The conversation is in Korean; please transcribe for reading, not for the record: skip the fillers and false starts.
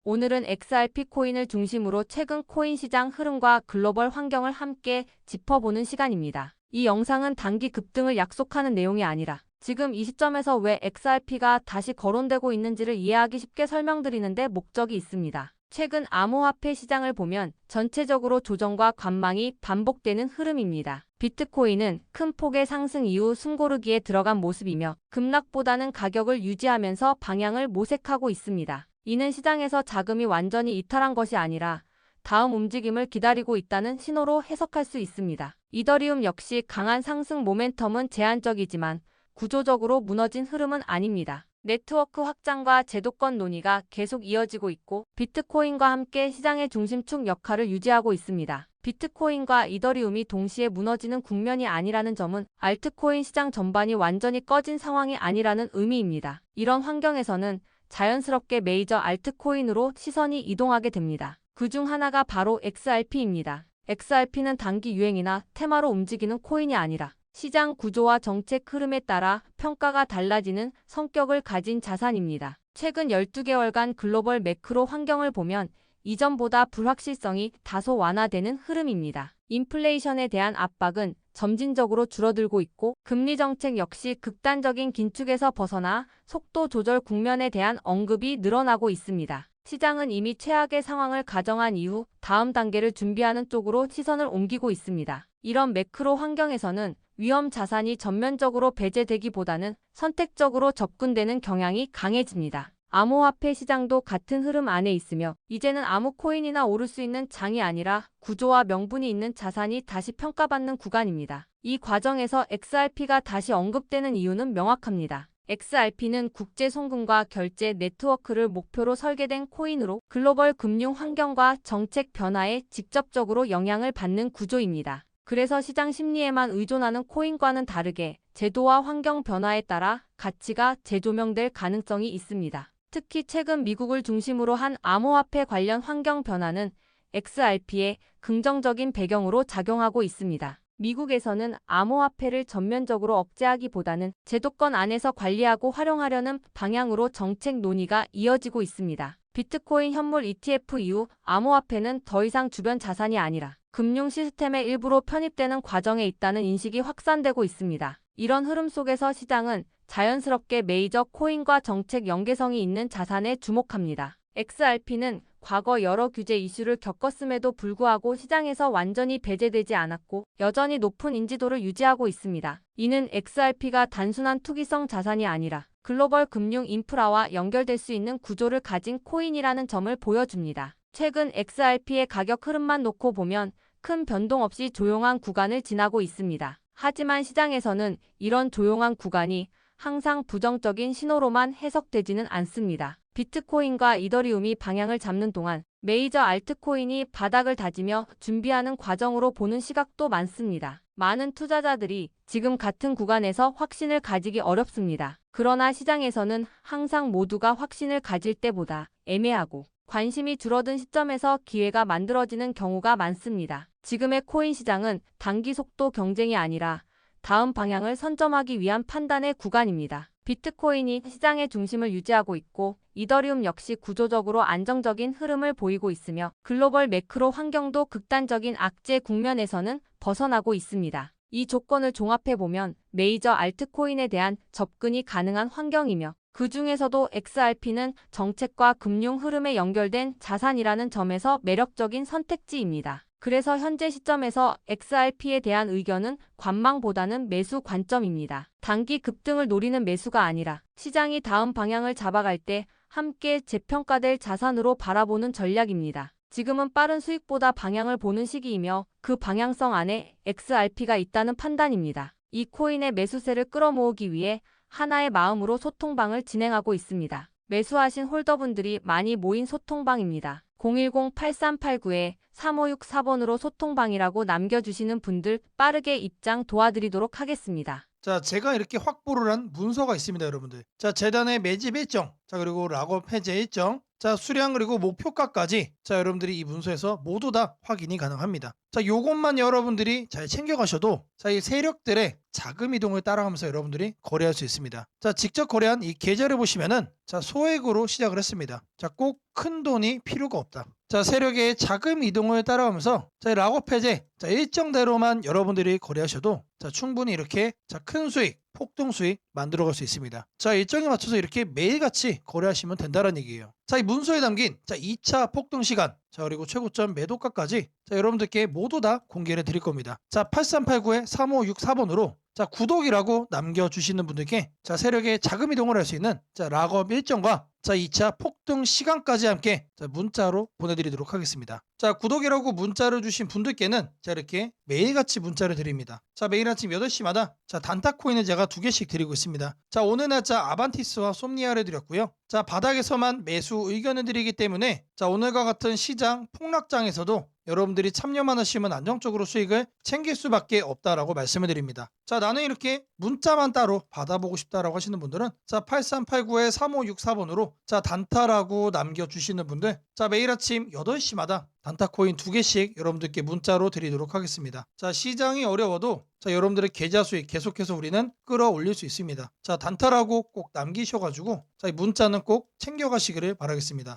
오늘은 XRP 코인을 중심으로 최근 코인 시장 흐름과 글로벌 환경을 함께 짚어보는 시간입니다. 이 영상은 단기 급등을 약속하는 내용이 아니라 지금 이 시점에서 왜 XRP가 다시 거론되고 있는지를 이해하기 쉽게 설명드리는데 목적이 있습니다. 최근 암호화폐 시장을 보면 전체적으로 조정과 관망이 반복되는 흐름입니다. 비트코인은 큰 폭의 상승 이후 숨고르기에 들어간 모습이며 급락보다는 가격을 유지하면서 방향을 모색하고 있습니다. 이는 시장에서 자금이 완전히 이탈한 것이 아니라 다음 움직임을 기다리고 있다는 신호로 해석할 수 있습니다. 이더리움 역시 강한 상승 모멘텀은 제한적이지만 구조적으로 무너진 흐름은 아닙니다. 네트워크 확장과 제도권 논의가 계속 이어지고 있고 비트코인과 함께 시장의 중심축 역할을 유지하고 있습니다. 비트코인과 이더리움이 동시에 무너지는 국면이 아니라는 점은 알트코인 시장 전반이 완전히 꺼진 상황이 아니라는 의미입니다. 이런 환경에서는 자연스럽게 메이저 알트코인으로 시선이 이동하게 됩니다. 그중 하나가 바로 XRP입니다. XRP는 단기 유행이나 테마로 움직이는 코인이 아니라 시장 구조와 정책 흐름에 따라 평가가 달라지는 성격을 가진 자산입니다. 최근 12개월간 글로벌 매크로 환경을 보면 이전보다 불확실성이 다소 완화되는 흐름입니다. 인플레이션에 대한 압박은 점진적으로 줄어들고 있고 금리 정책 역시 극단적인 긴축에서 벗어나 속도 조절 국면에 대한 언급이 늘어나고 있습니다. 시장은 이미 최악의 상황을 가정한 이후 다음 단계를 준비하는 쪽으로 시선을 옮기고 있습니다. 이런 매크로 환경에서는 위험 자산이 전면적으로 배제되기보다는 선택적으로 접근되는 경향이 강해집니다. 암호화폐 시장도 같은 흐름 안에 있으며 이제는 아무 코인이나 오를 수 있는 장이 아니라 구조와 명분이 있는 자산이 다시 평가받는 구간입니다. 이 과정에서 XRP가 다시 언급되는 이유는 명확합니다. XRP는 국제 송금과 결제 네트워크를 목표로 설계된 코인으로 글로벌 금융 환경과 정책 변화에 직접적으로 영향을 받는 구조입니다. 그래서 시장 심리에만 의존하는 코인과는 다르게 제도와 환경 변화에 따라 가치가 재조명될 가능성이 있습니다. 특히 최근 미국을 중심으로 한 암호화폐 관련 환경 변화는 XRP의 긍정적인 배경으로 작용하고 있습니다. 미국에서는 암호화폐를 전면적으로 억제하기보다는 제도권 안에서 관리하고 활용하려는 방향으로 정책 논의가 이어지고 있습니다. 비트코인 현물 ETF 이후 암호화폐는 더 이상 주변 자산이 아니라 금융 시스템의 일부로 편입되는 과정에 있다는 인식이 확산되고 있습니다. 이런 흐름 속에서 시장은 자연스럽게 메이저 코인과 정책 연계성이 있는 자산에 주목합니다. XRP는 과거 여러 규제 이슈를 겪었음에도 불구하고 시장에서 완전히 배제되지 않았고 여전히 높은 인지도를 유지하고 있습니다. 이는 XRP가 단순한 투기성 자산이 아니라 글로벌 금융 인프라와 연결될 수 있는 구조를 가진 코인이라는 점을 보여줍니다. 최근 XRP의 가격 흐름만 놓고 보면 큰 변동 없이 조용한 구간을 지나고 있습니다. 하지만 시장에서는 이런 조용한 구간이 항상 부정적인 신호로만 해석되지는 않습니다. 비트코인과 이더리움이 방향을 잡는 동안 메이저 알트코인이 바닥을 다지며 준비하는 과정으로 보는 시각도 많습니다. 많은 투자자들이 지금 같은 구간에서 확신을 가지기 어렵습니다. 그러나 시장에서는 항상 모두가 확신을 가질 때보다 애매하고 관심이 줄어든 시점에서 기회가 만들어지는 경우가 많습니다. 지금의 코인 시장은 단기 속도 경쟁이 아니라 다음 방향을 선점하기 위한 판단의 구간입니다. 비트코인이 시장의 중심을 유지하고 있고 이더리움 역시 구조적으로 안정적인 흐름을 보이고 있으며 글로벌 매크로 환경도 극단적인 악재 국면에서는 벗어나고 있습니다. 이 조건을 종합해보면 메이저 알트코인에 대한 접근이 가능한 환경이며 그 중에서도 XRP는 정책과 금융 흐름에 연결된 자산이라는 점에서 매력적인 선택지입니다. 그래서 현재 시점에서 XRP에 대한 의견은 관망보다는 매수 관점입니다. 단기 급등을 노리는 매수가 아니라 시장이 다음 방향을 잡아갈 때 함께 재평가될 자산으로 바라보는 전략입니다. 지금은 빠른 수익보다 방향을 보는 시기이며 그 방향성 안에 XRP가 있다는 판단입니다. 이 코인의 매수세를 끌어모으기 위해 하나의 마음으로 소통방을 진행하고 있습니다. 매수하신 홀더분들이 많이 모인 소통방입니다. 010-8389-3564번으로 소통방이라고 남겨주시는 분들 빠르게 입장 도와드리도록 하겠습니다. 자, 제가 이렇게 확보를 한 문서가 있습니다, 여러분들. 자, 재단의 매집 일정, 자, 그리고 락업 해제 일정, 자, 수량 그리고 목표가까지 자, 여러분들이 이 문서에서 모두 다 확인이 가능합니다. 자, 요것만 여러분들이 잘 챙겨가셔도 자, 이 세력들의 자금 이동을 따라가면서 여러분들이 거래할 수 있습니다. 자, 직접 거래한 이 계좌를 보시면은 자, 소액으로 시작을 했습니다. 자, 꼭 큰 돈이 필요가 없다. 자, 세력의 자금 이동을 따라가면서 자, 락업 해제 자, 일정대로만 여러분들이 거래하셔도 자, 충분히 이렇게 자, 큰 수익, 폭등 수익 만들어갈 수 있습니다. 자, 일정에 맞춰서 이렇게 매일같이 거래하시면 된다는 얘기예요. 자, 이 문서에 담긴 자, 2차 폭등 시간, 자, 그리고 최고점 매도가까지 자, 여러분들께 모두 다 공개를 드릴 겁니다. 자, 8389-3564번으로 자, 구독이라고 남겨주시는 분들께 자, 세력의 자금 이동을 할 수 있는 자, 락업 일정과 자, 2차 폭등 시간까지 함께 자, 문자로 보내드리도록 하겠습니다. 자, 구독이라고 문자를 주신 분들께는 자, 이렇게 매일같이 문자를 드립니다. 자, 매일 아침 8시마다 자, 단타 코인을 제가 2개씩 드리고 있습니다. 자, 오늘 날짜 아반티스와 솜니아를 드렸고요. 자, 바닥에서만 매수 의견을 드리기 때문에 자, 오늘과 같은 시장 폭락장에서도 여러분들이 참여만 하시면 안정적으로 수익을 챙길 수밖에 없다라고 말씀을 드립니다. 자, 나는 이렇게 문자만 따로 받아보고 싶다라고 하시는 분들은 자, 8389-3564번으로 자, 단타라고 남겨주시는 분들 자, 매일 아침 8시마다 단타코인 2개씩 여러분들께 문자로 드리도록 하겠습니다. 자, 시장이 어려워도 자, 여러분들의 계좌 수익 계속해서 우리는 끌어올릴 수 있습니다. 자, 단타라고 꼭 남기셔가지고 자, 이 문자는 꼭 챙겨가시기를 바라겠습니다.